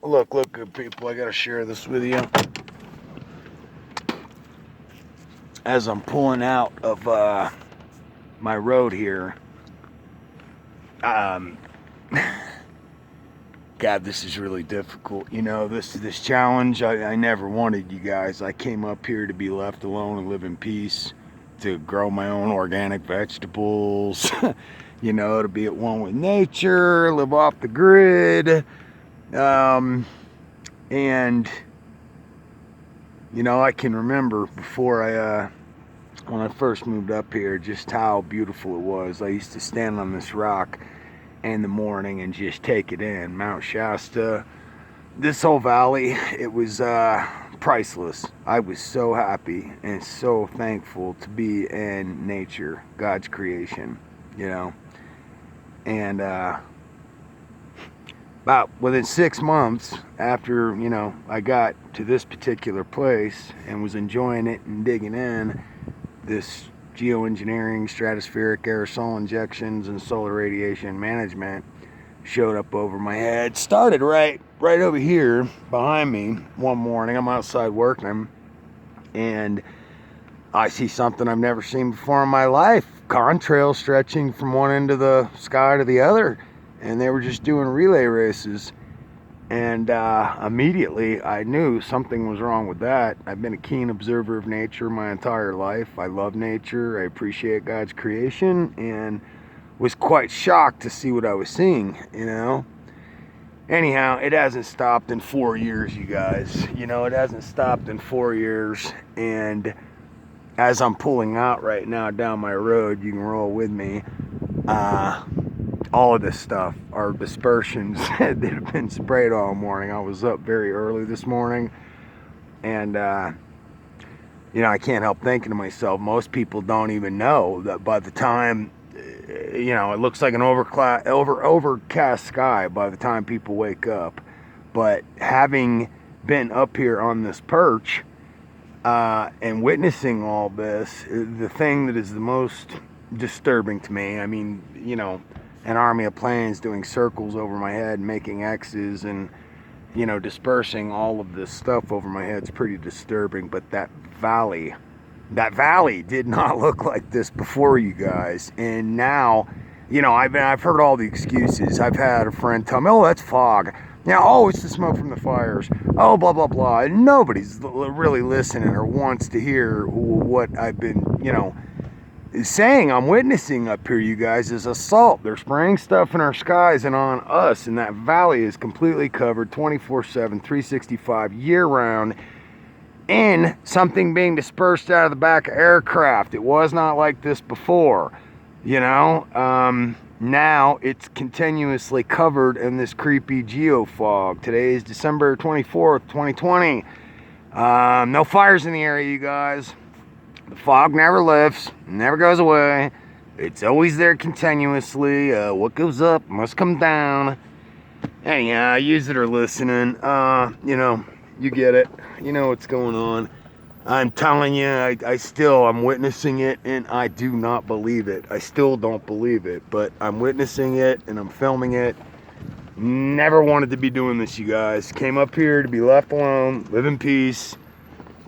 Look, good people, I gotta share this with you. As I'm pulling out of my road here, God, this is really difficult. You know, this challenge, I never wanted, you guys. I came up here to be left alone and live in peace, to grow my own organic vegetables, you know, to be at one with nature, live off the grid. And you know, I can remember before when I first moved up here, just how beautiful it was. I used to stand on this rock in the morning and just take it in. Mount Shasta, this whole valley, it was priceless. I was so happy and so thankful to be in nature, God's creation, you know. And about within 6 months after, you know, I got to this particular place and was enjoying it and digging in, this geoengineering, stratospheric aerosol injections, and solar radiation management showed up over my head. Started right over here behind me one morning. I'm outside working and I see something I've never seen before in my life. Contrails stretching from one end of the sky to the other. And they were just doing relay races. And immediately I knew something was wrong with that. I've been a keen observer of nature my entire life. I love nature. I appreciate God's creation, and was quite shocked to see what I was seeing, you know. Anyhow, it hasn't stopped in 4 years, you guys. You know, it hasn't stopped in 4 years. And as I'm pulling out right now down my road, you can roll with me. All of this stuff are dispersions that have been sprayed all morning. I was up very early this morning, and you know, I can't help thinking to myself, most people don't even know that by the time, you know, it looks like an overcast sky by the time people wake up. But having been up here on this perch and witnessing all this, the thing that is the most disturbing to me, I mean, you know, an army of planes doing circles over my head, making X's, and, you know, dispersing all of this stuff over my head is pretty disturbing. But that valley did not look like this before, you guys. And now, you know, I've heard all the excuses. I've had a friend tell me, oh, that's fog. Yeah, oh, it's the smoke from the fires. Oh, blah, blah, blah. And nobody's really listening or wants to hear what I've been, you know, saying. I'm witnessing up here, you guys, is assault. They're spraying stuff in our skies and on us, and that valley is completely covered 24/7, 365 year-round in something being dispersed out of the back of aircraft. It was not like this before, you know. Now it's continuously covered in this creepy geofog. Today is December 24th, 2020. No fires in the area, you guys. The fog never lifts, never goes away. It's always there continuously. What goes up must come down. Anyhow, you that are listening, you know, you get it. You know what's going on. I'm telling you, I'm witnessing it, and I do not believe it. I still don't believe it, but I'm witnessing it, and I'm filming it. Never wanted to be doing this, you guys. Came up here to be left alone, live in peace.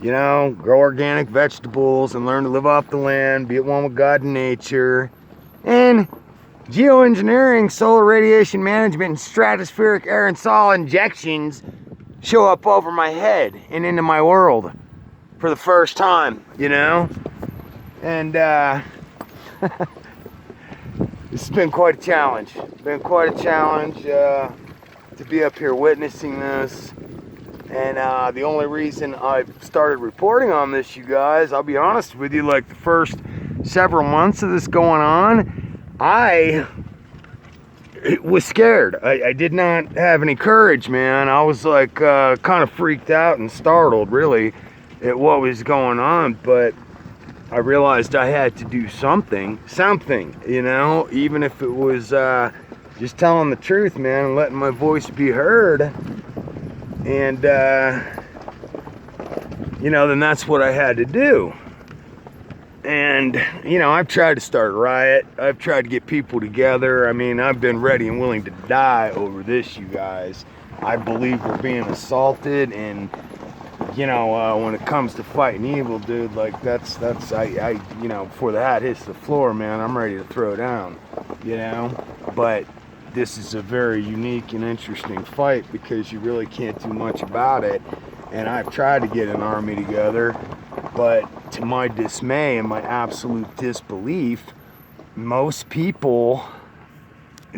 You know, grow organic vegetables and learn to live off the land, be at one with God and nature. And geoengineering, solar radiation management, and stratospheric aerosol injections show up over my head and into my world for the first time, you know? And it's been quite a challenge. It's been quite a challenge to be up here witnessing this. And the only reason I started reporting on this, you guys, I'll be honest with you, like the first several months of this going on, I was scared. I did not have any courage, man. I was like kind of freaked out and startled, really, at what was going on. But I realized I had to do something, you know, even if it was just telling the truth, man, and letting my voice be heard. And, you know, then that's what I had to do. And, you know, I've tried to start a riot. I've tried to get people together. I mean, I've been ready and willing to die over this, you guys. I believe we're being assaulted, and you know, when it comes to fighting evil, dude, like I you know, before the hat hits the floor, man, I'm ready to throw down, you know. But this is a very unique and interesting fight because you really can't do much about it. And I've tried to get an army together, but to my dismay and my absolute disbelief, most people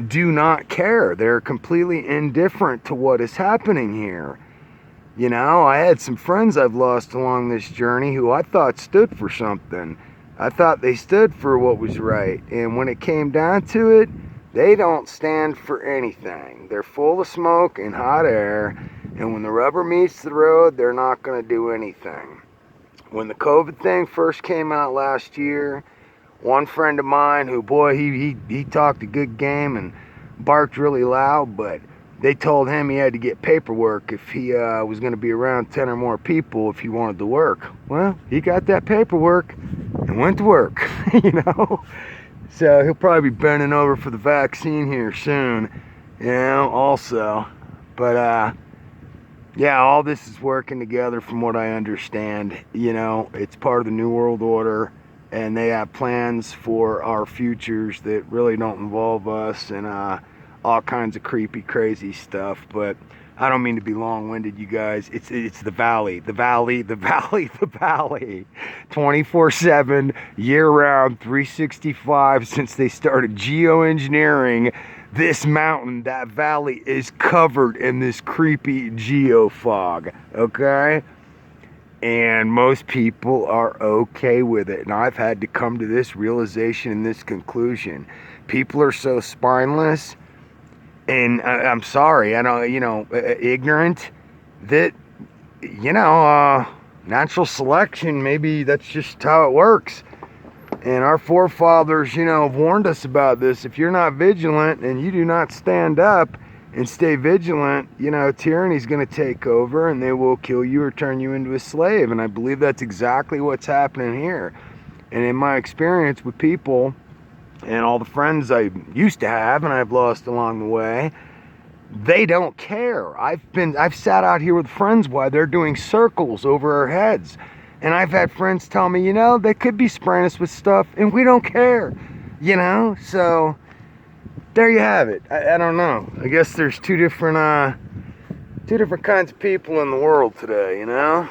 do not care. They're completely indifferent to what is happening here. You know, I had some friends I've lost along this journey who I thought stood for something. I thought they stood for what was right. And when it came down to it, they don't stand for anything. They're full of smoke and hot air. And when the rubber meets the road, they're not going to do anything. When the COVID thing first came out last year, one friend of mine who, boy, he talked a good game and barked really loud, but they told him he had to get paperwork if he was going to be around 10 or more people if he wanted to work. Well, he got that paperwork and went to work, you know. So he'll probably be bending over for the vaccine here soon, you know, also. But, yeah, all this is working together from what I understand. You know, it's part of the New World Order, and they have plans for our futures that really don't involve us, and all kinds of creepy, crazy stuff. But I don't mean to be long-winded, you guys. It's the valley, the valley, the valley, the valley. 24/7, year-round, 365 since they started geoengineering this mountain. That valley is covered in this creepy geofog, okay? And most people are okay with it. And I've had to come to this realization and this conclusion. People are so spineless, and I'm sorry, I don't, you know, ignorant, that, you know, natural selection, maybe that's just how it works. And our forefathers, you know, have warned us about this. If you're not vigilant and you do not stand up and stay vigilant, you know, tyranny's going to take over and they will kill you or turn you into a slave. And I believe that's exactly what's happening here. And in my experience with people and all the friends I used to have and I've lost along the way, they don't care. I've sat out here with friends while they're doing circles over our heads. And I've had friends tell me, you know, they could be spraying us with stuff and we don't care, you know? So there you have it. I don't know. I guess there's two different kinds of people in the world today, you know?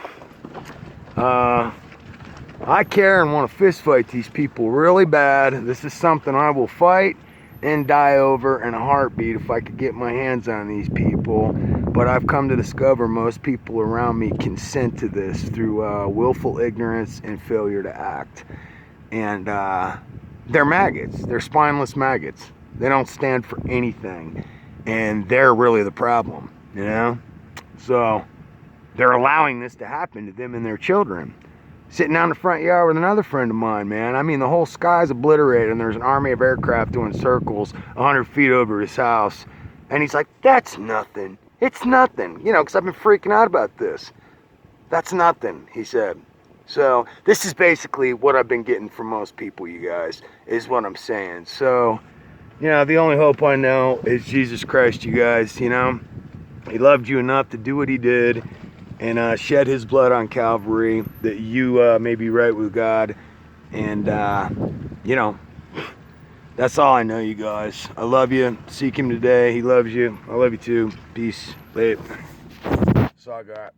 I care and want to fist fight these people really bad. This is something I will fight and die over in a heartbeat if I could get my hands on these people. But I've come to discover most people around me consent to this through willful ignorance and failure to act. And they're maggots. They're spineless maggots. They don't stand for anything. And they're really the problem, you know? So they're allowing this to happen to them and their children. Sitting down in the front yard with another friend of mine, man. I mean, the whole sky's obliterated and there's an army of aircraft doing circles 100 feet over his house. And he's like, that's nothing. It's nothing. You know, because I've been freaking out about this. That's nothing, he said. So this is basically what I've been getting from most people, you guys, is what I'm saying. So, you know, the only hope I know is Jesus Christ, you guys, you know. He loved you enough to do what he did and shed his blood on Calvary that you may be right with God. And, you know, that's all I know, you guys. I love you. Seek him today. He loves you. I love you too. Peace. Later. That's all I got.